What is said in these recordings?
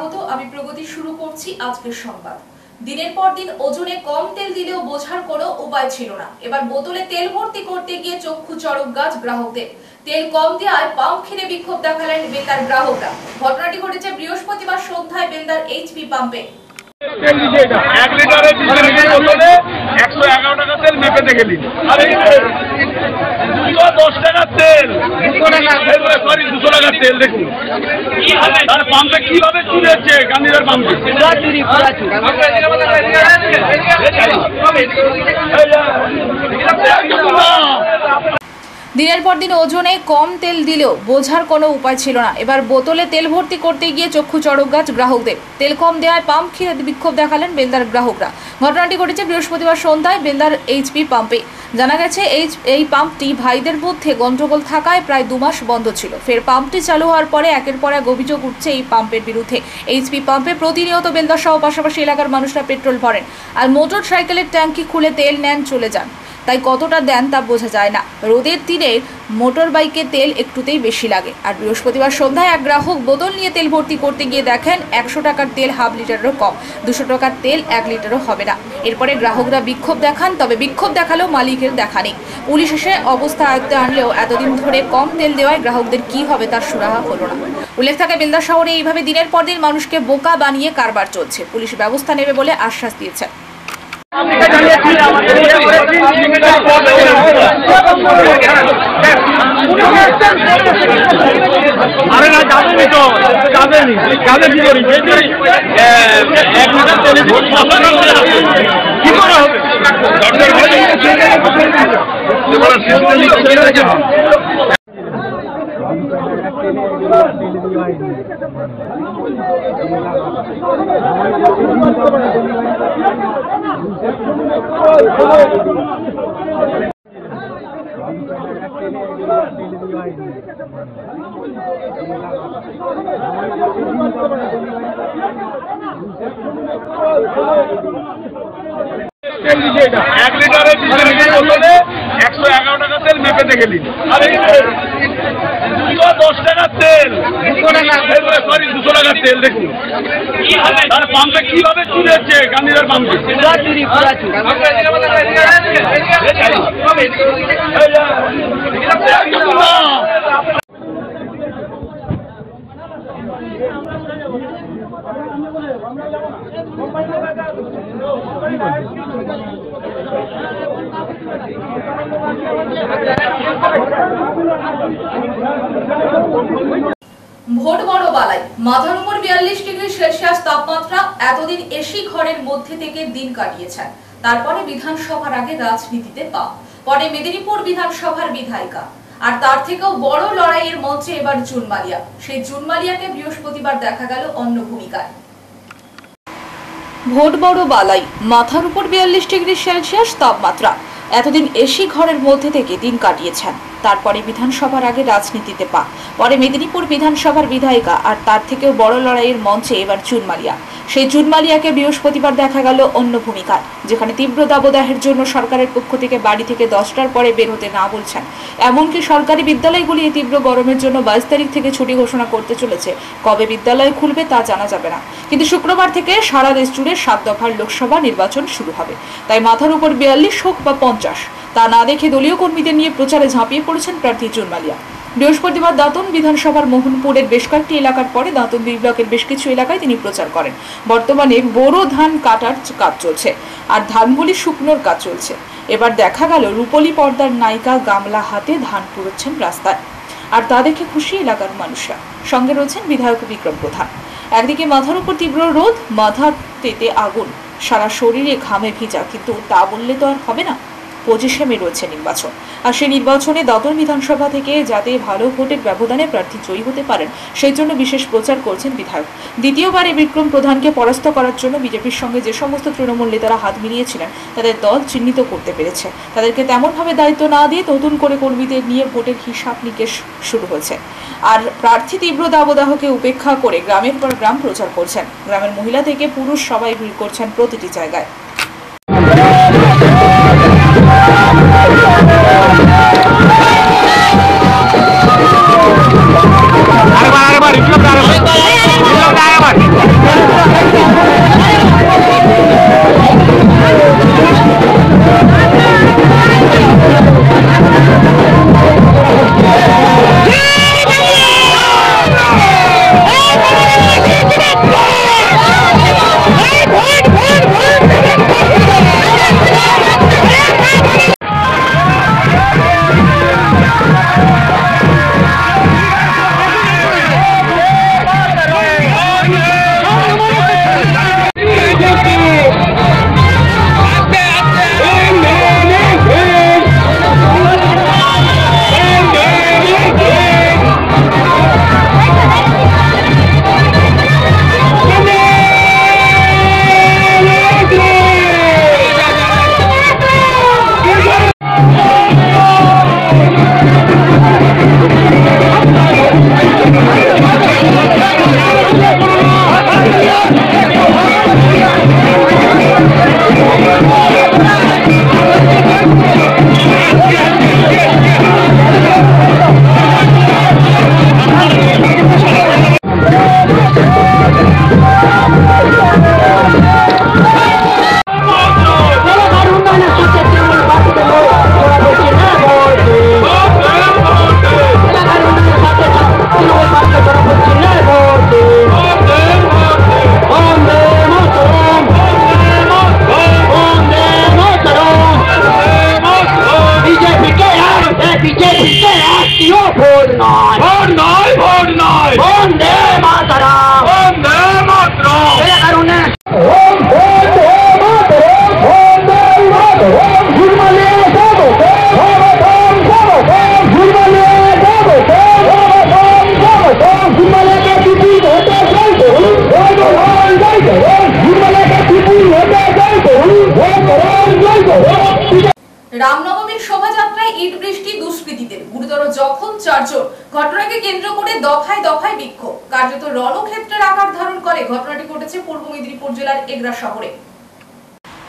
স্বাগত। আমি প্রগতি শুরু করছি আজকের সংবাদ। দিনের পর দিন ওজনে কম তেল দিলেও বোঝার কোনো উপায় ছিল না। এবার বোতলে তেল ভর্তি করতে গিয়ে চক্ষু চড়ক গাছ গ্রাহকদের। তেল কম দেওয়ায় পাম্প কিনে বিক্ষোভ দেখালেন বেলদার গ্রাহকরা। ঘটনাটি ঘটেছে বৃহস্পতিবার সন্ধ্যায় বেলদার এইচপি পাম্পে। 1 লিটারের বোতলে 111 টাকা তেল মেপেতে গেলি, আর এই 210 টাকার তেল, 200 টাকার তেল দেখুন। তার পাম্পে কিভাবে চুরি হচ্ছে? গান্ধীদের পাম্পে দিনের পর দিন ওজনে কম তেল দিলেও বোঝার কোনো উপায় ছিল না। এবার বোতলে তেল ভর্তি করতে গিয়ে চক্ষু চড়ক গাছ গ্রাহকদের। তেল কম দেওয়ায় পাম্প কিনে বিক্ষোভ দেখালেন বেলদার গ্রাহকরা। ঘটনাটি ঘটেছে বৃহস্পতিবার সন্ধ্যায় বেলদার এইচপি পাম্পে। জানা গেছে এই পাম্পটি ভাইদের মধ্যে গন্ডগোল থাকায় প্রায় 2 মাস বন্ধ ছিল। ফের পাম্পটি চালু হওয়ার পরে একের পর এক অভিযোগ উঠছে এই পাম্পের বিরুদ্ধে। এইচপি পাম্পে প্রতিনিয়ত বেলদা সহ পাশাপাশি এলাকার মানুষরা পেট্রোল ভরেন আর মোটর সাইকেলের ট্যাঙ্কি খুলে তেল নেন, চলে যান। তাই কতটা দেন তা বোঝা যায় না। রোদের দিনে মোটর বাইকে তেল একটুতেই বেশি লাগে। আর বৃহস্পতিবার সন্ধ্যায় এক গ্রাহক বোতল নিয়ে তেল ভর্তি করতে গিয়ে দেখেন 100 টাকার তেল হাফ লিটারেরও কম, 200 টাকার তেল 1 লিটারও হবে না। এরপরে গ্রাহকরা বিক্ষোভ দেখান, তবে বিক্ষোভ দেখালেও মালিকের দেখা নেই। পুলিশ এসে অবস্থা আয়ত্তে আনলেও এতদিন ধরে কম তেল দেওয়ায় গ্রাহকদের কি হবে তার সুরাহা হলো না। উল্লেখ থাকে, বেলদা শহরে এইভাবে দিনের পর দিন মানুষকে বোকা বানিয়ে কারবার চলছে। পুলিশ ব্যবস্থা নেবে বলে আশ্বাস দিয়েছে। আরে না, যাবেনি তো, যাবেনি, যাবে কি করি? কি করে হবে? এক লিটারের বোতলে 111 টাকা তেল মেপেতে গেলি, আর এই 210 টাকার তেল, 200 টাকার তেল দেখুন। তার পাম্পে কিভাবে চুরি হচ্ছে? গান্ধীদের পাম্পে ভোট বড় বালাই। মাথার উপর 42 ডিগ্রি সেলসিয়াস তাপমাত্রা। এতদিন এসি ঘরের মধ্যে থেকে দিন কাটিয়েছেন। তারপরে বিধানসভার আগে রাজনীতিতে পা। পরে মেদিনীপুর বিধানসভার বিধায়িকা। আর তার থেকেও বড় লড়াইয়ের মঞ্চে এবার জুন মালিয়া। সেই জুন মালিয়াকে বৃহস্পতিবার দেখা গেল অন্য ভূমিকায়। ভোট বড় বালাই। মাথার উপর 42 ডিগ্রি সেলসিয়াস তাপমাত্রা। এতদিন এসি ঘরের মধ্যে থেকে দিন কাটিয়েছেন। তারপরে বিধানসভার আগে রাজনীতিতে পা। পরে মেদিনীপুর বিধানসভার বিধায়িকা। আর তার থেকেও বড় লড়াইয়ের মঞ্চে এবার জুন মালিয়া। সেই জুন মালিয়াকে বৃহস্পতিবার দেখা গেল অন্য ভূমিকায়, যেখানে তীব্র দাবদাহের জন্য সরকারের পক্ষ থেকে বাড়ি থেকে 10টার পরে বের হতে না বলছেন। এমনকি সরকারি বিদ্যালয়গুলি এই তীব্র গরমের জন্য 22 তারিখ থেকে ছুটি ঘোষণা করতে চলেছে। কবে বিদ্যালয় খুলবে তা জানা যাবে না। কিন্তু শুক্রবার থেকে সারা দেশ জুড়ে 7 দফার লোকসভা নির্বাচন শুরু হবে। তাই মাথার উপর 42 হোক বা 50, তা না দেখে দলীয় কর্মীদের নিয়ে প্রচারে ঝাঁপিয়ে পড়েছেন প্রার্থী জুন মালিয়া। বৃহস্পতিবার দাঁতন বিধানসভার মোহনপুরের বেশ কয়েকটি এলাকার পরে দাঁতন 2 ব্লকের বেশ কিছু এলাকায় তিনি প্রচার করেন। বর্তমানে বোরো ধান কাটার কাজ চলছে আর ধানগুলি শুকনোর কাজ চলছে। এবার দেখা গেল রূপলী পর্দার নায়িকা গামলা হাতে ধান পুড়োচ্ছেন রাস্তায়। আর তা দেখে খুশি এলাকার মানুষরা। সঙ্গে রয়েছেন বিধায়ক বিক্রম প্রধান। একদিকে মাথার উপর তীব্র রোদ, মাথাতে আগুন, সারা শরীরে ঘামে ভিজা, কিন্তু তা বললে তো আর হবে না। 25শে মে রয়েছে নির্বাচন। আর সেই নির্বাচনে দাঁতন বিধানসভা থেকে যাতে ভালো ভোটের ব্যবধানে প্রার্থী জয়ী হতে পারেন সেই জন্য বিশেষ প্রচার করছেন বিধায়ক। দ্বিতীয়বারে বিক্রম প্রধানকে পরাস্ত করার জন্য বিজেপির সঙ্গে যে সমস্ত তৃণমূল নেতারা হাত মিলিয়েছিলেন তাদের দল চিহ্নিত করতে পেরেছে। তাদেরকে তেমনভাবে দায়িত্ব না দিয়ে নতুন করে কর্মীদের নিয়ে ভোটের হিসাব নিকেশ শুরু হয়েছে। আর প্রার্থী তীব্র দাবদাহকে উপেক্ষা করে গ্রামের পর গ্রাম প্রচার করছেন। গ্রামের মহিলা থেকে পুরুষ সবাই ভিড় করছেন প্রতিটি জায়গায়। আরেকবার জাতীয় ভোট নয়, ভোট নয়, ভোট নয়, বন্দে মাতরম, বন্দে মাতরম। এই কারণে রামনবমীর শোভাযাত্রায় ইট বৃষ্টি, দুষ্কৃতীদের গুরুতর জখম 4 জন। ঘটনাকে কেন্দ্র করে দফায় দফায় বিক্ষোভ, কার্যত রণক্ষেত্রের আকার ধারণ করে। ঘটনাটি ঘটেছে পূর্ব মেদিনীপুর জেলার এগরা শহরে।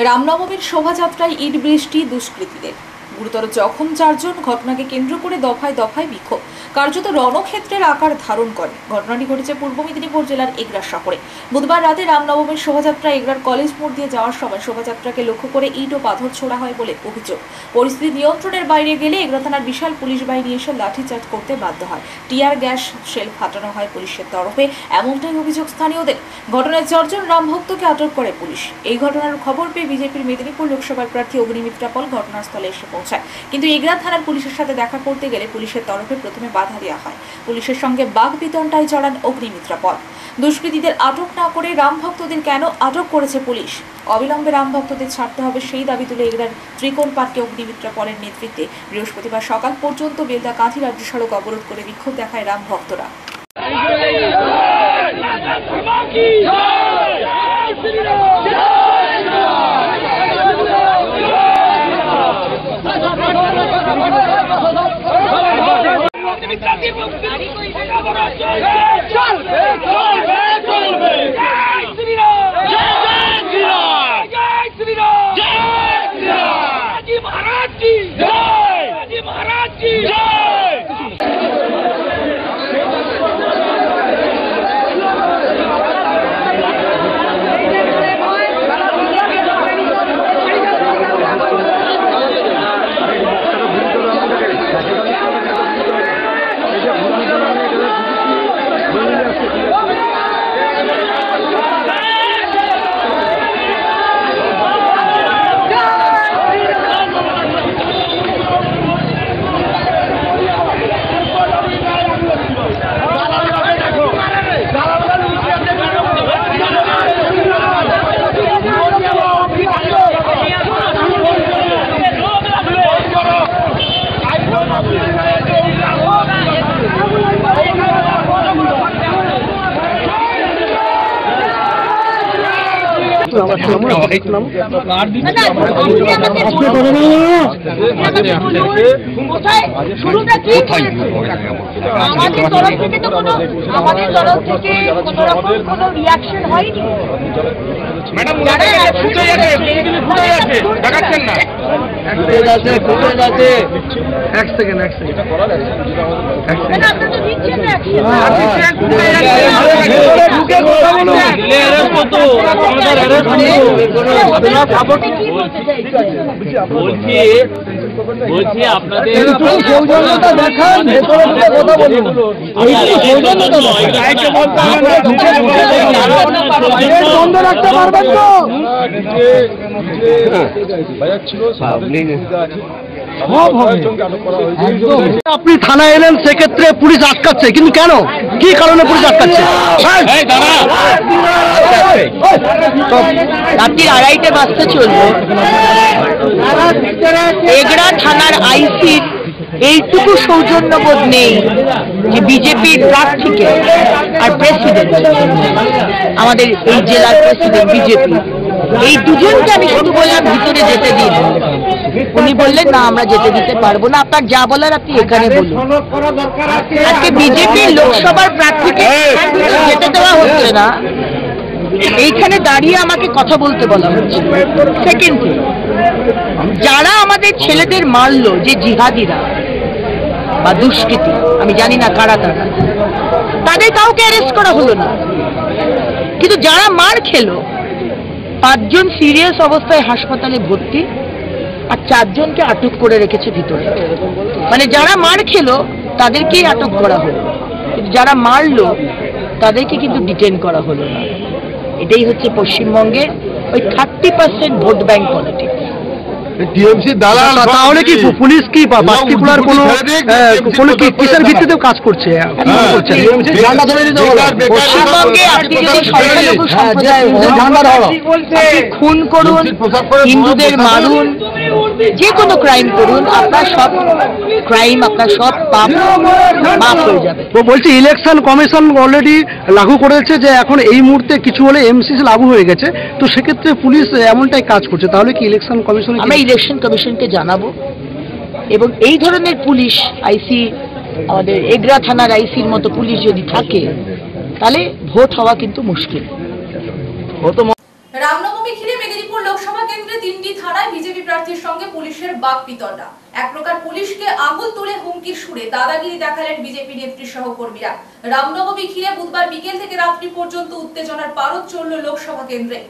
রামনবমীর শোভাযাত্রায় ইট বৃষ্টি, দুষ্কৃতীদের গুরুতর জখম 4 জন। ঘটনাকে কেন্দ্র করে দফায় দফায় বিক্ষোভ, কার্যত রণক্ষেত্রের আকার ধারণ করে। ঘটনাটি ঘটেছে পূর্ব মেদিনীপুর জেলার এগরা শহরে। বুধবার রাতে রামনবমীর শোভাযাত্রা এগরার কলেজ মোড় দিয়ে যাওয়ার সময় শোভাযাত্রাকে লক্ষ্য করে ইট ও পাথর ছোড়া হয় বলে অভিযোগ। পরিস্থিতি নিয়ন্ত্রণের বাইরে গেলে এগরা থানার বিশাল পুলিশ বাহিনী এসে লাঠিচার্জ করতে বাধ্য হয়। টিয়ার গ্যাস শেল ফাটানো হয় পুলিশের তরফে, এমনটাই অভিযোগ স্থানীয়দের। ঘটনায় 4 জন রামভক্তকে আটক করে পুলিশ। এই ঘটনার খবর পেয়ে বিজেপির মেদিনীপুর লোকসভার প্রার্থী অগ্নিমিত্রা পল ঘটনাস্থলে এসে পৌঁছায়, কিন্তু এগরা থানার পুলিশের সাথে দেখা করতে গেলে পুলিশের তরফে প্রথমে বাধা দেওয়া হয়। পুলিশের সঙ্গে বাগবিতণ্ডায় জড়ান অগ্নিমিত্রা পল। দুষ্কৃতীদের আটক না করে রামভক্তদের কেন আটক করেছে পুলিশ? অবিলম্বে রামভক্তদের ছাড়তে হবে সেই দাবি তুলে এগরার ত্রিকোণ পার্কে অগ্নিমিত্রা পলের নেতৃত্বে বৃহস্পতিবার সকাল পর্যন্ত বেলদা কাঁথি রাজ্য সড়ক অবরোধ করে বিক্ষোভ দেখায় রামভক্তরা। আমাদের তরফ থেকে তো কোনো কোনো রিয়াকশন হয়নি। ম্যাডাম ফুটেজ আছে দেখাচ্ছেন না? এক সেকেন্ড আপনারা তো দিচ্ছেন না বলছি আপনাদের সৌজন্যতা দেখান, কথা বলুন। বন্ধ রাখতে পারবেন তো? আপনি থানায় এলেন, সেক্ষেত্রে পুলিশ আটকাচ্ছে, কিন্তু কেন, কি কারণে পুলিশ আটকাচ্ছে? রাত্রি 2:30 বাজতে চললো, এগরা থানার আইসির এইটুকু সৌজন্যবোধ নেই যে বিজেপির প্রার্থীকে আর প্রেসিডেন্ট, আমাদের এই জেলার প্রেসিডেন্ট বিজেপি, এই দুজনকে আমি শুধু বললাম ভিতরে যেতে দিন। উনি বললেন না, আমরা যেতে দিতে পারবো না, আপনার যা বলার আপনি এখানে বলুন। আজকে বিজেপির লোকসভার প্রার্থীকে যেতে দেওয়া হচ্ছে না, এইখানে দাঁড়িয়ে আমাকে কথা বলতে বলা হচ্ছে। সেকেন্ড, যারা আমাদের ছেলেদের মারলো, যে জিহাদিরা বা দুষ্কৃতী, আমি জানি না কারা তারা, তাদের কাউকে অ্যারেস্ট করা হলো না। কিন্তু যারা মার খেলো, 5 জন সিরিয়াস অবস্থায় হাসপাতালে ভর্তি, আর 4 জনকে আটক করে রেখেছে ভিতরে। মানে যারা মার খেলো তাদেরকেই আটক করা হলো, কিন্তু যারা মারলো তাদেরকে কিন্তু ডিটেন করা হলো না। এটাই হচ্ছে পশ্চিমবঙ্গের ওই 30% ভোট ব্যাংক পলিটিক্স। টিএমসি দালাল। তাহলে কি পুলিশ কি পার্টিকুলার কোনো কিসের ভিত্তিতে কাজ করছে? পশ্চিমবঙ্গে আপনি যদি সংখ্যালঘু সম্প্রদায় খুন করুন, হিন্দুদের মারুন, যে কোনো ক্রাইম করুন, আপনার সব ক্রাইম, আপনার সব পাপ মাফ হয়ে যাবে। বলছি ইলেকশন কমিশন অলরেডি লাগু করেছে যে এখন এই মুহূর্তে কিছু হলে এমসিসি লাগু হয়ে গেছে, তো সেক্ষেত্রে পুলিশ এমনটাই কাজ করছে, তাহলে কি ইলেকশন কমিশন? আমরা ইলেকশন কমিশনকে জানাবো, এবং এই ধরনের পুলিশ আইসি, আমাদের এগরা থানার আইসির মতো পুলিশ যদি থাকে তাহলে ভোট হওয়া কিন্তু মুশকিল। রামনবমী ঘিরে মেদিনীপুর লোকসভা কেন্দ্রে 3টি থানায় বিজেপি প্রার্থীর সঙ্গে পুলিশের বাকবিতণ্ডা। এক প্রকার পুলিশকে আঙুল তুলে হুমকির সুরে দাদাগিরি দেখালেন বিজেপি নেত্রী সহকর্মীরা। রামনবমী ঘিরে বুধবার বিকেল থেকে রাত্রি পর্যন্ত উত্তেজনার পারদ চলল লোকসভা কেন্দ্রে।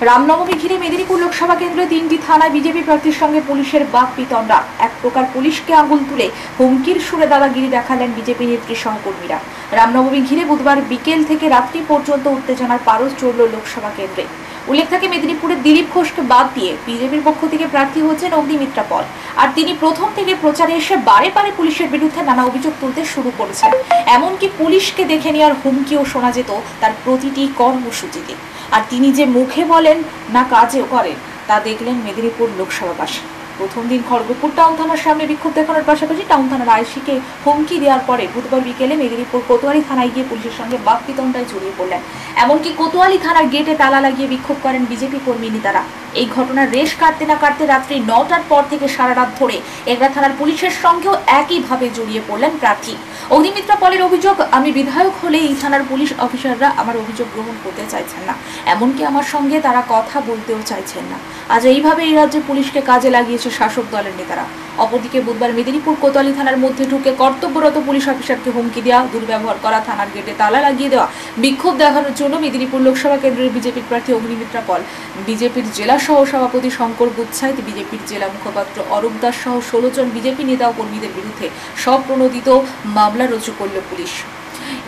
রামনবমী ঘিরে মেদিনীপুর লোকসভা কেন্দ্রে 3টি থানায় বিজেপি প্রার্থীর সঙ্গে পুলিশের বাকবিতণ্ডা। এক প্রকার পুলিশকে আঙুল তুলে হুমকির সুরে দাদাগিরি দেখালেন বিজেপি নেত্রী সহকর্মীরা। রামনবমী ঘিরে বুধবার বিকেল থেকে রাত্রি পর্যন্ত উত্তেজনার পারদ চলল লোকসভা কেন্দ্রে। উল্লেখ থাকে মেদিনীপুরের দিলীপ ঘোষকে বাদ দিয়ে বিজেপির পক্ষ থেকে প্রার্থী হচ্ছেন অগ্নিমিত্রা পল, আর তিনি প্রথম থেকে প্রচারে এসে বারে বারে পুলিশের বিরুদ্ধে নানা অভিযোগ তুলতে শুরু করেছেন। এমনকি পুলিশকে দেখে নেওয়ার হুমকিও শোনা যেত তার প্রতিটি কর্মসূচিতে। আর তিনি যে মুখে বলেন না কাজেও করেন তা দেখলেন মেদিনীপুর লোকসভাবাসী। প্রথম দিন খড়গপুর টাউন থানার সামনে বিক্ষোভ দেখানোর পাশাপাশি টাউন থানার আইসিকে হুমকি দেওয়ার পরে বুধবার বিকেলে মেদিনীপুর কোতোয়ালি থানায় গিয়ে পুলিশের সঙ্গে বাকবিতণ্ডায় জড়িয়ে পড়লেন। এমনকি কোতোয়ালি থানার গেটে তালা লাগিয়ে বিক্ষোভ করেন বিজেপি কর্মী নেতারা। এই ঘটনার রেশ কাটতে না কাটতে রাত্রি 9টার পর থেকে সারা রাত ধরে এগরা থানার পুলিশের সঙ্গেও একইভাবে জড়িয়ে পড়লেন প্রার্থী। অগ্নিমিত্রা পলের অভিযোগ, আমি বিধায়ক হলে এই থানার পুলিশ অফিসাররা আমার অভিযোগ গ্রহণ করতে চাইছেন না, এমনকি আমার সঙ্গে তারা কথা বলতেও চাইছেন না। আজ এইভাবে এই রাজ্যে পুলিশকে কাজে লাগিয়েছে শাসক দলের নেতারা। অপরদিকে বুধবার মেদিনীপুর কোতোয়ালি থানার মধ্যে ঢুকে কর্তব্যরত পুলিশ অফিসারকে হুমকি দেওয়া, দুর্ব্যবহার করা, থানার গেটে তালা লাগিয়ে দেওয়া, বিক্ষোভ দেখানোর জন্য মেদিনীপুর লোকসভা কেন্দ্রের বিজেপির প্রার্থী অগ্নিমিত্রা পল, বিজেপির জেলা সহ সভাপতি শঙ্কর গুচ্ছাইত, বিজেপির জেলা মুখপাত্র অরূপ দাস সহ 16 জন বিজেপি নেতা ও কর্মীদের বিরুদ্ধে স্বপ্রণোদিত মামলা রুজু করল পুলিশ।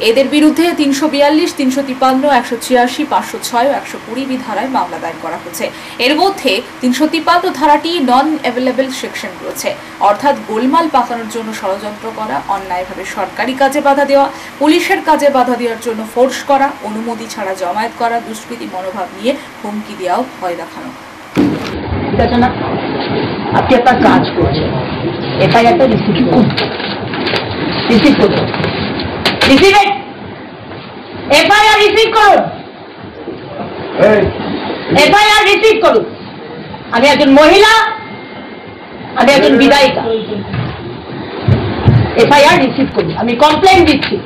এদের বিরুদ্ধে 342, 353, 186, 506 ও 120 ধারায় মামলা দায়ের করা হয়েছে। এর মধ্যে 353 ধারাটি নন অ্যাভেলেবল সেকশন রয়েছে, অর্থাৎ গোলমাল পাকানোর জন্য ষড়যন্ত্র করা, অন্যায়ভাবে সরকারি কাজে বাধা দেওয়া, পুলিশের কাজে বাধা দেওয়ার জন্য ফোর্স করা, অনুমতি ছাড়া জমায়েত করা, দুষ্কৃতী মনোভাব নিয়ে হুমকি দেওয়াও ভয় দেখানো। ঠিক আছে না, আপনি আপনার কাজ করছেন, এফআইআরটা রিসিভ করুন, এফআইআর রিসিভ করুন, এফআইআর রিসিভ করুন। আমি একজন মহিলা, আমি একজন বিধায়িকা, এফআইআর রিসিভ করুন। আমি কমপ্লেন দিচ্ছি,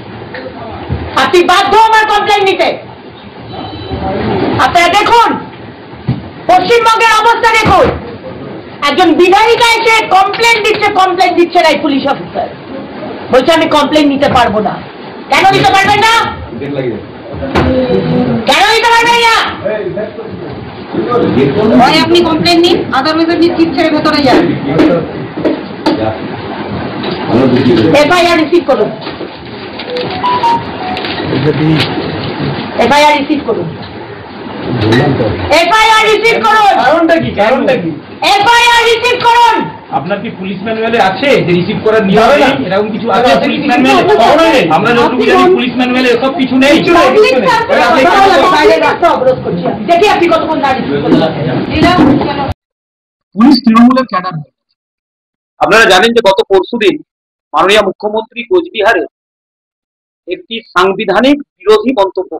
আপনি বাধ্য আমার কমপ্লেন নিতে। আপনারা দেখুন পশ্চিমবঙ্গের অবস্থা দেখুন, একজন বিধায়িকা এসে কমপ্লেন দিচ্ছে না, পুলিশ অফিসার বলছে আমি কমপ্লেন নিতে পারবো না। কেন নিতে পারবেন না? কেন নিতে পারবেন না? হয় আপনি কমপ্লেন নিন, আদারওয়াইজ আপনি চিপ ছেড়ে ভেতরে যান। এফআইআর রিসিভ করুন, এফআইআর রিসিভ করুন, এফআইআর রিসিভ করুন। কারণটা কি? এফআইআর রিসিভ করুন। আপনার কি পুলিশ ম্যানুয়ালে আছে যে রিসিভ করার নিয়ম নেই? এরকম কিছু আছে পুলিশ ম্যানুয়ালে? আমরা যতটুকু জানি পুলিশ ম্যানুয়ালে এসব কিছু নেই। দেখি আপনি কতক্ষণ দাঁড়িয়ে পুলিশ তৃণমূলের ক্যাডার। আপনারা জানেন যে গত পরশুদিন মাননীয় মুখ্যমন্ত্রী কোচবিহারে একটি সাংবিধানিক বিরোধী মন্তব্য,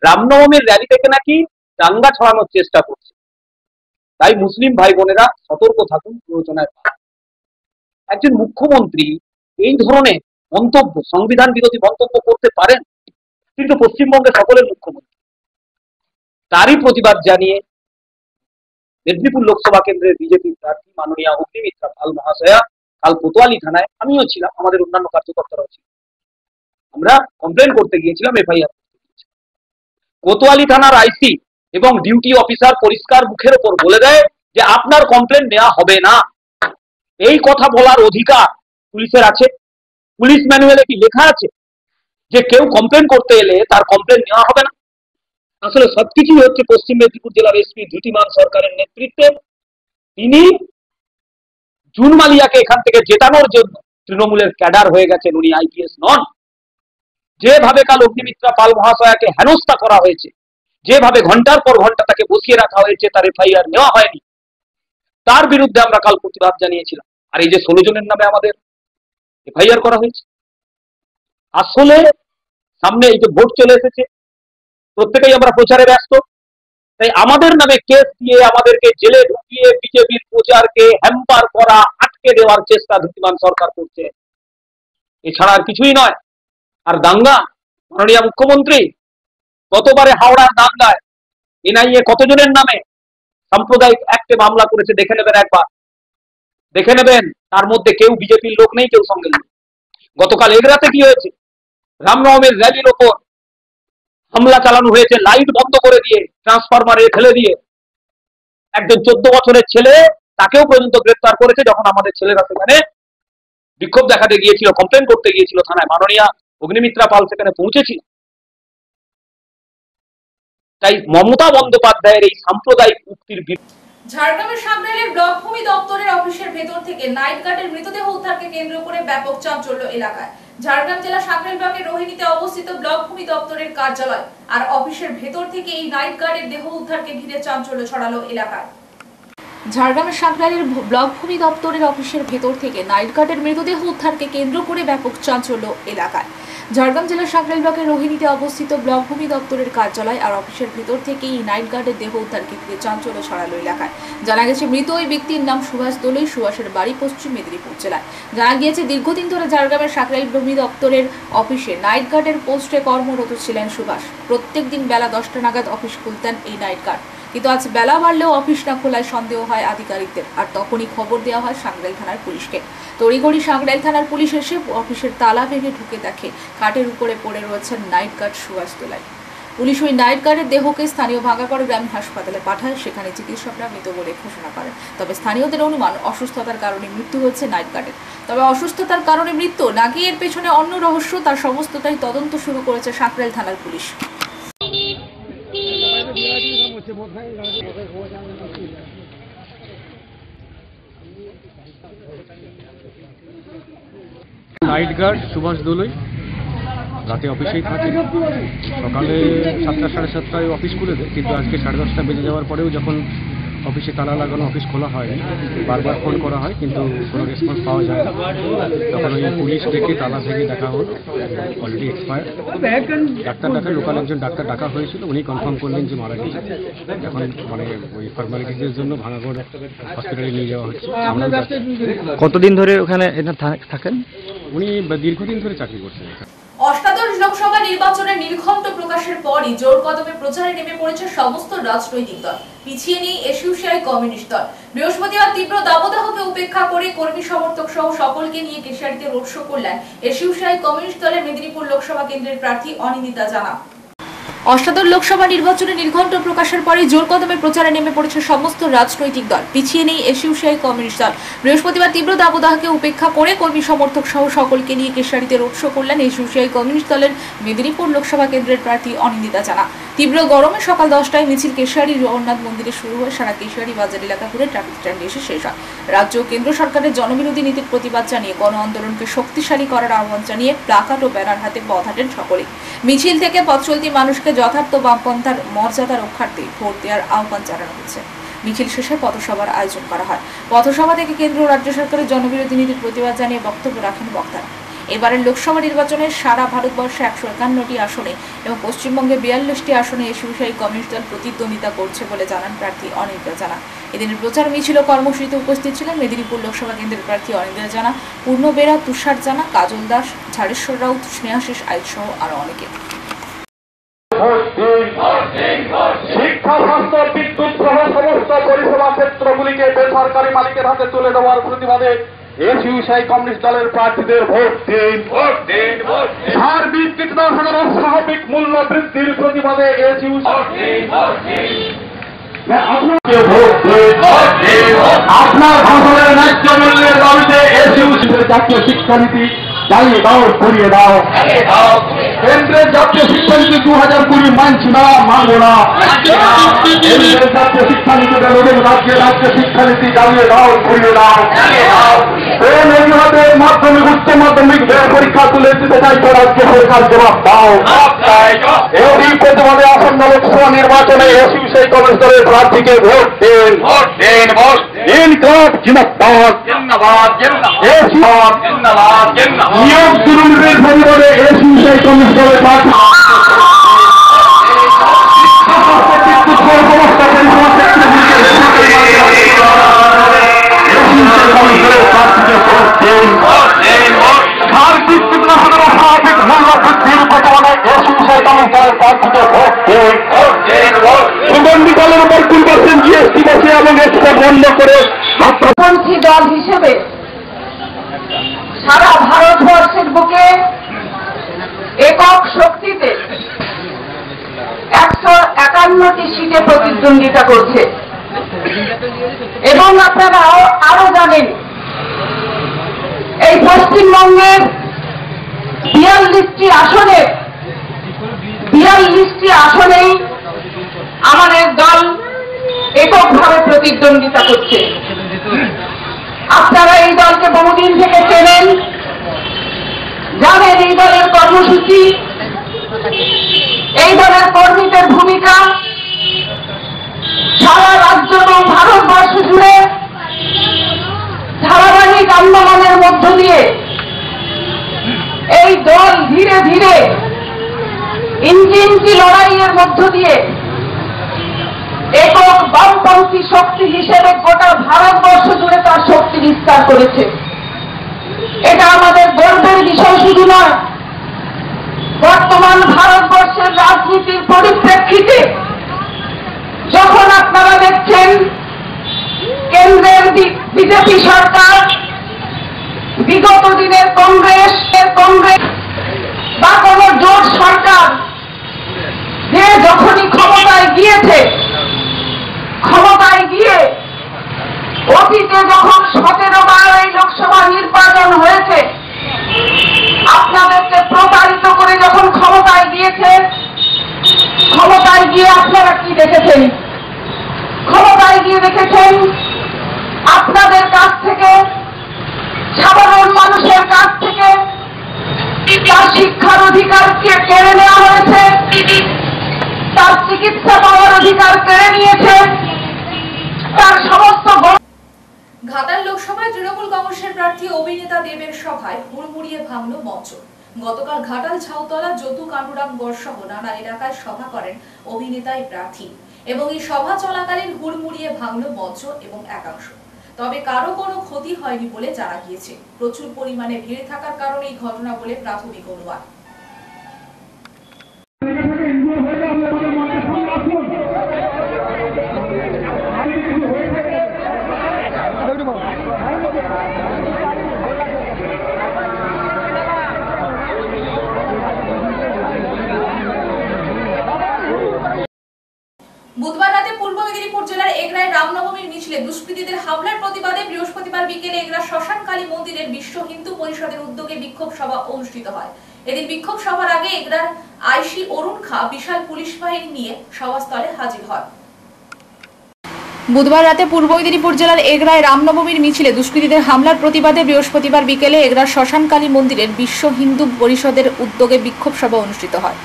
রামনবমীর র্যালি থেকে নাকি দাঙ্গা ছড়ানোর চেষ্টা করছে। তাই মুসলিম ভাই বোনেরা সতর্ক থাকুন, প্ররোচনায় পা। একজন মুখ্যমন্ত্রী এই ধরনের মন্তব্য, সংবিধান বিরোধী মন্তব্য করতে পারেন, কিন্তু পশ্চিমবঙ্গের সকলের মুখ্যমন্ত্রী। তারই প্রতিবাদ জানিয়ে মেদিনীপুর লোকসভা কেন্দ্রের বিজেপি প্রার্থী মাননীয় অগ্নিমিত্রা পাল মহাশয়া কাল কোতোয়ালি থানায়, আমিও ছিলাম, আমাদের অন্যান্য কার্যকর্তারাও ছিল, আমরা কমপ্লেন করতে গিয়েছিলাম, এফআইআর করতে গিয়েছিলাম। কোতোয়ালি থানার আইসি এবং ডিউটি অফিসার পরিষ্কার মুখের ওপর বলে দেয় যে আপনার কমপ্লেন নেওয়া হবে না। এই কথা বলার অধিকার পুলিশের আছে? পুলিশ ম্যানুয়ালে কি লেখা আছে যে কেউ কমপ্লেন করতে এলে তার কমপ্লেন নেওয়া হবে না? আসলে সবকিছুই হচ্ছে পশ্চিম মেদিনীপুর জেলার এসপি দ্যুতিমান সরকারের নেতৃত্বে। তিনি জুন মালিয়াকে এখান থেকে জেতানোর জন্য তৃণমূলের ক্যাডার হয়ে গেছেন, উনি আইপিএস নন। যেভাবে কাল অগ্নিমিত্রা পাল মহাশয়াকে হেনস্থা করা হয়েছে, যেভাবে ঘন্টার পর ঘন্টা তাকে বসিয়ে রাখা হয়েছে, তার এফআইআর নেওয়া হয়নি, তার বিরুদ্ধে আমরা কাল প্রতিবাদ জানিয়েছিলাম। আর এই যে 16 জনের নামে আমাদের এফআইআর করা হয়েছে, আসলে সামনে এই যে ভোট চলে এসেছে, প্রত্যেকেই আমরা প্রচারে ব্যস্ত, তাই আমাদের নামে কেস দিয়ে আমাদেরকে জেলে ঢুকিয়ে বিজেপির প্রচারকে হ্যাম্পার করা, আটকে দেওয়ার চেষ্টা দ্যুতিমান সরকার করছে, এছাড়া আর কিছুই নয়। আর দাঙ্গা, মাননীয় মুখ্যমন্ত্রী গতবারে হাওড়ার দাঙ্গায় এনআইএ কতজনের নামে সাম্প্রদায়িক অ্যাক্টে মামলা করেছে দেখে নেবেন, একবার দেখে নেবেন। তার মধ্যে কেউ বিজেপির লোক নেই, কেউ সঙ্গে নেই। গতকাল এগরাতে কি হয়েছে, রামনবমীর র্যালির ওপর হামলা চালানো হয়েছে, লাইট বন্ধ করে দিয়ে, ট্রান্সফরমারে ফেলে দিয়ে। একজন 14 বছরের ছেলে, তাকেও পর্যন্ত গ্রেফতার করেছে, যখন আমাদের ছেলেরা সেখানে বিক্ষোভ দেখাতে গিয়েছিল, কমপ্লেন করতে গিয়েছিল থানায়, মাননীয়া অগ্নিমিত্রা পাল সেখানে পৌঁছেছিল। তাই মমতা বন্দ্যোপাধ্যায়ের এই সাম্প্রদায়িক উক্তির ঝাড়গ্রামের সাংগ্রাইলের ব্লক ভূমি দপ্তরের অফিসের ভেতর থেকে নাইট গার্ডের মৃতদেহ উদ্ধারকে কেন্দ্র করে ব্যাপক চাঞ্চল্য এলাকায়। ঝাড়গ্রাম জেলা সাংগ্রাইল ব্লকের রোহিণীতে অবস্থিত ব্লক ভূমি দপ্তরের কার্যালয় আর অফিসের ভেতর থেকে এই নাইট গার্ডের দেহ উদ্ধারকে ঘিরে চাঞ্চল্য ছড়ালো এলাকায়। ঝাড়গ্রামের সাংগ্রাইলের ব্লক ভূমি দপ্তরের অফিসের ভেতর থেকে নাইট গার্ডের মৃতদেহ উদ্ধারকে কেন্দ্র করে ব্যাপক চাঞ্চল্য এলাকায়। ঝাড়গ্রাম জেলার সাংগ্রাইল ব্লকের রোহিণীতে অবস্থিত ব্লক ভূমি দপ্তরের কার্যালয় আর অফিসের ভেতর থেকে এই নাইট গার্ডের দেহ উদ্ধারকে ঘিরে চাঞ্চল্য ছড়ালো এলাকায়। জানা গেছে মৃত ওই ব্যক্তির নাম সুভাষ দোলই, সুভাষের বাড়ি পশ্চিম মেদিনীপুর জেলায়। জানা গিয়েছে দীর্ঘদিন ধরে ঝাড়গ্রামের সাংগ্রাইল ভূমি দপ্তরের অফিসে নাইট গার্ডের পোস্টে কর্মরত ছিলেন সুভাষ। প্রত্যেক দিন বেলা 10টা নাগাদ অফিস খুলতেন এই নাইট গার্ড, কিন্তু আজ বেলা বাড়লেও অফিস না খোলায় সন্দেহ হয় আধিকারিকদের। আর তখনই খবর দেওয়া হয় সাংগ্রাইল থানার পুলিশকে। তড়িঘড়ি সাংগ্রাইল থানার পুলিশ এসে অফিসের তালা ভেঙে ঢুকে দেখে খাটের উপরে পড়ে রয়েছেন নাইট গার্ড সুভাষ দোলাই। পুলিশ ওই নাইট গার্ডের দেহকে স্থানীয় ভাঙ্গাগড় গ্রামীণ হাসপাতালে পাঠায়, সেখানে চিকিৎসকরা মৃত বলে ঘোষণা করেন। তবে স্থানীয়দের অনুমান অসুস্থতার কারণে মৃত্যু হয়েছে নাইট গার্ডের। তবে অসুস্থতার কারণে মৃত্যু নাকি এর পেছনে অন্য রহস্য, তার সমস্তটাই তদন্ত শুরু করেছে সাংগ্রাইল থানার পুলিশ। নাইট গার্ড সুভাষ দোলই রাতে অফিসেই থাকে। সকালে 7টা সাড়ে 7টায় অফিস খুলে দেয়, কিন্তু আজকে 10:30 বেজে যাওয়ার পরেও যখন অফিসে তালা লাগানো, অফিস খোলা হয়নি, বারবার ফোন করা হয় কিন্তু কোনো রেসপন্স পাওয়া যায় না। তখন ওই পুলিশ ডেকে তালা ভেঙে দেখা হলো, অলরেডি এক্সপায়ার। ডাক্তার ডাকা, লোকাল একজন ডাক্তার ডাকা হয়েছিল, উনি কনফার্ম করলেন যে মারা গেছে। এখন মানে ওই ফর্মালিটিসের জন্য ভাঙাগড় হসপিটালে নিয়ে যাওয়া হচ্ছে। কতদিন ধরে ওখানে থাকেন? উনি দীর্ঘদিন ধরে চাকরি করছেন। অষ্টাদশ লোকসভা নির্বাচনের নির্ঘণ্ট প্রকাশের পরই জোর কদমে প্রচারে নেমে পড়েছে সমস্ত রাজনৈতিক দল। পিছিয়ে নেই এসইউসিআই কমিউনিস্ট দল। বৃহস্পতিবার তীব্র দাবদাহকে উপেক্ষা করে কর্মী সমর্থক সহ সকলকে নিয়ে কেশিয়াড়িতে রোড শো করলেন এসইউসিআই কমিউনিস্ট দলের মেদিনীপুর লোকসভা কেন্দ্রের প্রার্থী অনিন্দিতা জানা। অষ্টাদশ লোকসভা নির্বাচনে নির্ঘণ্ট প্রকাশের পরে জোর কদমে প্রচারে নেমে পড়েছে সমস্ত রাজনৈতিক দল। পিছিয়ে নেই এসইউসিআই কমিউনিস্ট দল। বৃহস্পতিবার তীব্র দাবদাহকে উপেক্ষা করে কর্মী সমর্থক সহ সকলকে নিয়ে কেশিয়াড়িতে রোড শো করলেন এসইউসিআই কমিউনিস্ট দলের মেদিনীপুর লোকসভা কেন্দ্রের প্রার্থী অনিন্দিতা জানা। তীব্র গরমে সকাল 10টায় মিছিল কেশিয়াড়ি জগন্নাথ মন্দিরে শুরু হয়ে সারা কেশিয়াড়ি বাজার এলাকা ঘুরে ট্রাফিক স্ট্যান্ডে এসে শেষ হয়। রাজ্য ও কেন্দ্র সরকারের জনবিরোধী নীতির প্রতিবাদ জানিয়ে গণ আন্দোলনকে শক্তিশালী করার আহ্বান জানিয়ে প্লাকার্ড ও ব্যানার হাতে পথ হাঁটেন সকলে। মিছিল থেকে পথ চলতি মানুষকে যথার্থ বামপন্থার মর্যাদা রক্ষার্থে ভোট দেওয়ার আহ্বান জানানো হয়েছে। মিছিল শেষে পথসভার আয়োজন করা হয়। পথসভা থেকে কেন্দ্র ও রাজ্য সরকারের জনবিরোধী নীতির প্রতিবাদ জানিয়ে বক্তব্য রাখেন বক্তারা। এবারের লোকসভা নির্বাচনে সারা ভারতবর্ষে 151টি আসনে এবং পশ্চিমবঙ্গে 42টি আসনে এসইউসিআই কমিউনিস্ট দল প্রতিদ্বন্দ্বিতা করছে বলে জানান প্রার্থী অনিন্দিতা জানা। এদিনের প্রচার মিছিল কর্মসূচিতে উপস্থিত ছিলেন মেদিনীপুর লোকসভা কেন্দ্রের প্রার্থী অনিন্দিতা জানা, পূর্ণ বেরা, তুষার জানা, কাজল দাস, ঝাড়েশ্বর রাউত, স্নেহাশিস আইচ সহ আরো অনেকে। শিক্ষা, স্বাস্থ্য, বিদ্যুৎ সহ সমস্ত পরিষেবা ক্ষেত্রগুলিকে বেসরকারি মালিকের হাতে তুলে দেওয়ার প্রতিবাদে এসইউসিআই কমিউনিস্ট দলের প্রার্থীদের ভোট দিন। সার্বিক কীটনাশকের অস্বাভাবিক মূল্য বৃদ্ধির প্রতিবাদে আপনার ফসলের ন্যায্য মূল্যের দাবিতে এসইউসিআই জাতীয় শিক্ষানীতি চালিয়ে দাও, করিয়ে দাও। কেন্দ্রের জাতীয় শিক্ষানীতি 2020 মানছি না, মানবো না। কেন্দ্রের জাতীয় শিক্ষানীতিটা নতুন রাজ্যের রাজ্য শিক্ষানীতি জ্বালিয়ে দাও, ঘুরিয়ে দাও। কোন অজুহাতে মাধ্যমিক উচ্চ মাধ্যমিক পরীক্ষা তুলে দিতে চাইছে রাজ্য সরকার, জবাব দাও। এই প্রতিবাদে আসন্ন লোকসভা নির্বাচনে এসি বিষয় কমিশনের প্রার্থীকে ভোট দিন, ভোট দিন, ভোট দিন। জিন্দাবাদ, জিন্দাবাদ, জিন্দাবাদ, জিন্দাবাদ। নিয়োগ দুর্নীতির প্রতিবাদে এসি বিষয় কমিশনের প্রার্থী সুগন্ধিকালের উপর 2% জিএসটি বসে এবং এক্সপোর্ট বন্ধ করে পন্থী দল হিসেবে সারা ভারতবর্ষের বুকে একক শক্তিতে 151টি সিটে প্রতিদ্বন্দ্বিতা করছে। এবং আপনারা আরো জানেন, এই পশ্চিমবঙ্গের 42টি আসনেই আমাদের দল এককভাবে প্রতিদ্বন্দ্বিতা করছে। আপনারা এই দলকে বহুদিন থেকে চেনেন, জানেন এই দলের কর্মসূচি, এই দলের কর্মীদের ভূমিকা সারা রাজ্য এবং ভারতবর্ষ জুড়ে ধারাবাহিক আন্দোলনের মধ্য দিয়ে এই দল ধীরে ধীরে ইঞ্জিনটি লড়াইয়ের মধ্য দিয়ে একক বামপন্থী শক্তি হিসেবে গোটা ভারতবর্ষ জুড়ে তার শক্তি বিস্তার করেছে। এটা আমাদের গর্বের বিষয় শুধু নয়, বর্তমান ভারতবর্ষের রাজনীতির পরিপ্রেক্ষিতে যখন আপনারা দেখছেন কেন্দ্রের বিজেপি সরকার বিগত দিনের কংগ্রেস বা কোন জোট সরকার যে যখনই ক্ষমতায় গিয়ে অতীতে যখন 17 বার এই লোকসভা নির্বাচন হয়েছে, আপনাদেরকে প্রতারিত করে যখন ক্ষমতায় গিয়ে আপনারা কি দেখেছেন? ক্ষমতায় গিয়ে দেখেছেন আপনাদের কাছ থেকে, সাধারণ মানুষের কাছ থেকে তার শিক্ষার অধিকার কেড়ে নেওয়া হয়েছে, তার চিকিৎসা পাওয়ার অধিকার কেড়ে নিয়েছে, তার সমস্ত। ঘাটাল লোকসভায় তৃণমূল কংগ্রেসের প্রার্থী অভিনেতা দেবের সভায় হুড়মুড়িয়ে ভাঙল মঞ্চ। গতকাল ঘাটাল ঝাউতলা যদু কানুরামগড় সহ নানা এলাকায় সভা করেন অভিনেতা এই প্রার্থী এবং এই সভা চলাকালীন হুড়মুড়িয়ে ভাঙল মঞ্চ এবং একাংশ। তবে কারো কোনো ক্ষতি হয়নি বলে জানা গিয়েছে। প্রচুর পরিমাণে ভিড় থাকার কারণে এই ঘটনা বলে প্রাথমিক অনুমান। বুধবার রাতে পূর্ব মেদিনীপুর জেলার এগরায় রামনবমীর মিছিলে দুষ্কৃতীদের হামলার প্রতিবাদে বৃহস্পতিবার বিকেলে এগরা শ্মশান কালী মন্দিরের বিশ্ব হিন্দু পরিষদের উদ্যোগে বিক্ষোভ সভা অনুষ্ঠিত হয়। এদিন বিক্ষোভ সভার আগে এগরার আইসি অরুণ খা বিশাল পুলিশ বাহিনী নিয়ে সভাস্থলে হাজির হন। বুধবার রাতে পূর্ব মেদিনীপুর জেলার এগরায় রামনবমীর মিছিলে দুষ্কৃতীদের হামলার প্রতিবাদে বৃহস্পতিবার বিকেলে এগরার শ্মশান কালী মন্দিরের বিশ্ব হিন্দু পরিষদের উদ্যোগে বিক্ষোভ সভা অনুষ্ঠিত হয়।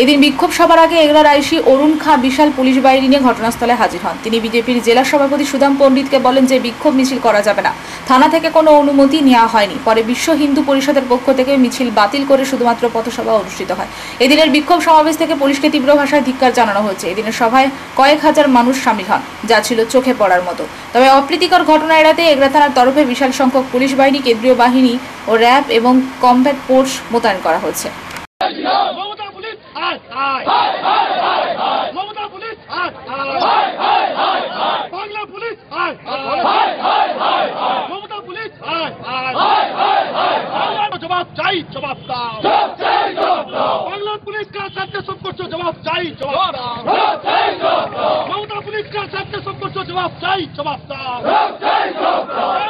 এদিন বিক্ষোভ সভার আগে এগরার আইসি অরুণ খা বিশাল পুলিশ বাহিনী নিয়ে ঘটনাস্থলে হাজির হন। তিনি বিজেপির জেলা সভাপতি সুদাম পণ্ডিতকে বলেন যে বিক্ষোভ মিছিল করা যাবে না, থানা থেকে কোনো অনুমতি নেওয়া হয়নি। পরে বিশ্ব হিন্দু পরিষদের পক্ষ থেকে মিছিল বাতিল করে শুধুমাত্র পথসভা অনুষ্ঠিত হয়। এদিনের বিক্ষোভ সমাবেশ থেকে পুলিশকে তীব্র ভাষায় ধিক্কার জানানো হয়েছে। এদিনের সভায় কয়েক হাজার মানুষ সামিল হন, যা ছিল চোখে পড়ার মতো। তবে অপ্রীতিকর ঘটনা এড়াতে এগরা থানার তরফে বিশাল সংখ্যক পুলিশ বাহিনী, কেন্দ্রীয় বাহিনী ও র্যাব এবং কমব্যাট ফোর্স মোতায়েন করা হয়েছে। जवाब चाहिए, जवाब दाओ। बांग्ला पुलिस का सत्य सब कुछ जवाब चाहिए, जवाब दाओ। ममता पुलिस का सत्य सब कुछ जवाब चाहिए, जवाब दाओ।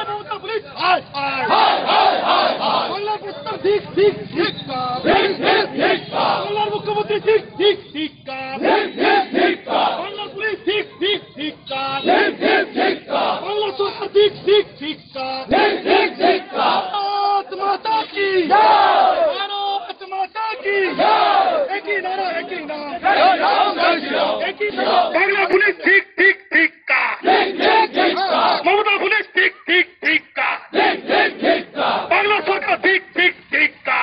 Mamata police Bangla police Bangla police ঠিক ঠিক ঠিক কা, মমতা পুলিশ ঠিক ঠিক ঠিক কা, বাংলা সরকার ঠিক ঠিক ঠিক কা,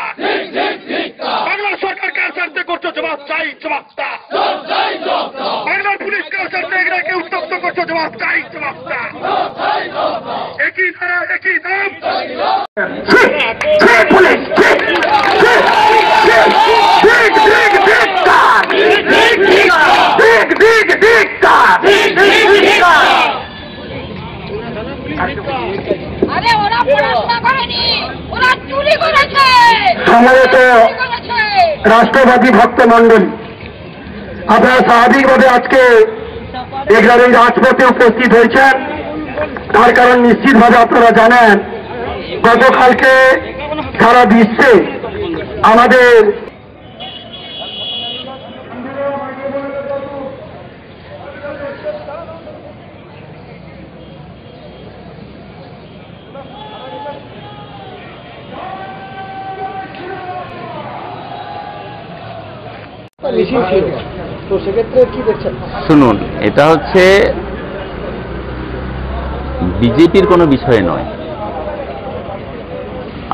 বাংলা সরকার কার স্বার্থে করছো জবাব চাই জবাবটা, বাংলার পুলিশ কার স্বার্থে এগুলোকে উত্তপ্ত করছো জবাব চাই জবাবটা, একই ধারা একই নাম পুলিশ আরে ওরা পড়াশোনা করেনি, ওরা চুরি করেছে। সম্মানিত রাষ্ট্রবাদী ভক্ত মন্ডলী, আপনারা স্বাভাবিকভাবে আজকে এখানে এই রাজপথে উপস্থিত হয়েছেন, তার কারণ নিশ্চিতভাবে আপনারা জানেন গতকালকে সারা বিশ্বে আমাদের তো সেক্ষেত্রে কি দেখছেন? শুনুন, এটা হচ্ছে বিজেপির কোনো বিষয় নয়।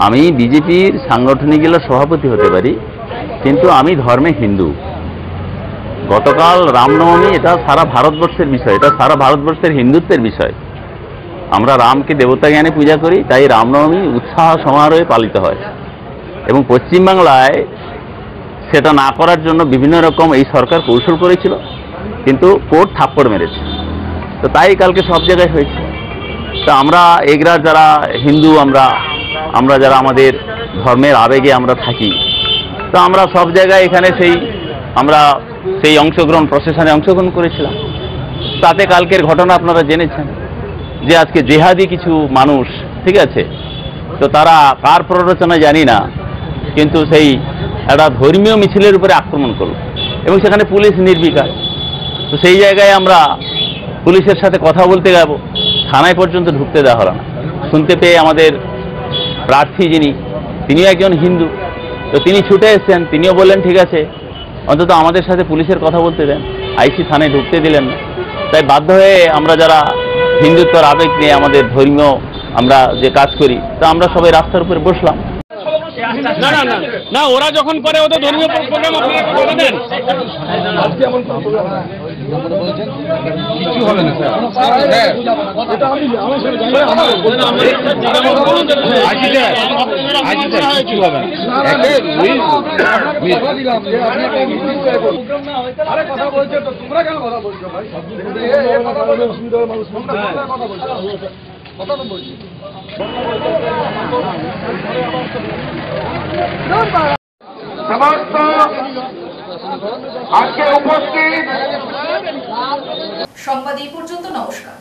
আমি বিজেপির সাংগঠনিক জেলার সভাপতি হতে পারি, কিন্তু আমি ধর্মে হিন্দু। গতকাল রামনবমী, এটা সারা ভারতবর্ষের বিষয়, এটা সারা ভারতবর্ষের হিন্দুত্বের বিষয়। আমরা রামকে দেবতা জ্ঞানে পূজা করি, তাই রামনবমী উৎসাহ সমারোহে পালিত হয়। এবং পশ্চিমবাংলায় সেটা না করার জন্য বিভিন্ন রকম এই সরকার কৌশল করেছিল, কিন্তু কোর্ট থাপ্পড় মেরেছে। তো তাই কালকে সব জায়গায় হয়েছে। তো আমরা এগরার যারা হিন্দু, আমরা যারা আমাদের ধর্মের আবেগে আমরা থাকি, তো আমরা সব জায়গায় এখানে আমরা সেই অংশগ্রহণ, প্রসেশনে অংশগ্রহণ করেছিলাম। তাতে কালকের ঘটনা আপনারা জেনেছেন যে আজকে জেহাদি কিছু মানুষ, ঠিক আছে, তো তারা কার প্ররোচনায় জানি না, কিন্তু সেই একটা ধর্মীয় মিছিলের উপরে আক্রমণ করল এবং সেখানে পুলিশ নির্বিকার। তো সেই জায়গায় আমরা পুলিশের সাথে কথা বলতে যাব, থানায় পর্যন্ত ঢুকতে দেওয়া হলো না। শুনতে পেয়ে আমাদের প্রার্থী যিনি, তিনিও একজন হিন্দু, তো তিনি ছুটে এসেছেন, তিনিও বললেন ঠিক আছে অন্তত আমাদের সাথে পুলিশের কথা বলতে দেন, আইসি থানায় ঢুকতে দিলেন না। তাই বাধ্য হয়ে আমরা যারা হিন্দুত্বর আবেগ নিয়ে আমাদের ধর্মীয় আমরা যে কাজ করি, তা আমরা সবাই রাস্তার উপরে বসলাম। না না না না, ওরা যখন করে ওদের ধর্মীয় প্রোগ্রাম আপনারা করে দেন, কিছু হবে না স্যার। কিছু হবে সমস্ত আজকে উপস্থিত সংবাদ এই পর্যন্ত। নমস্কার।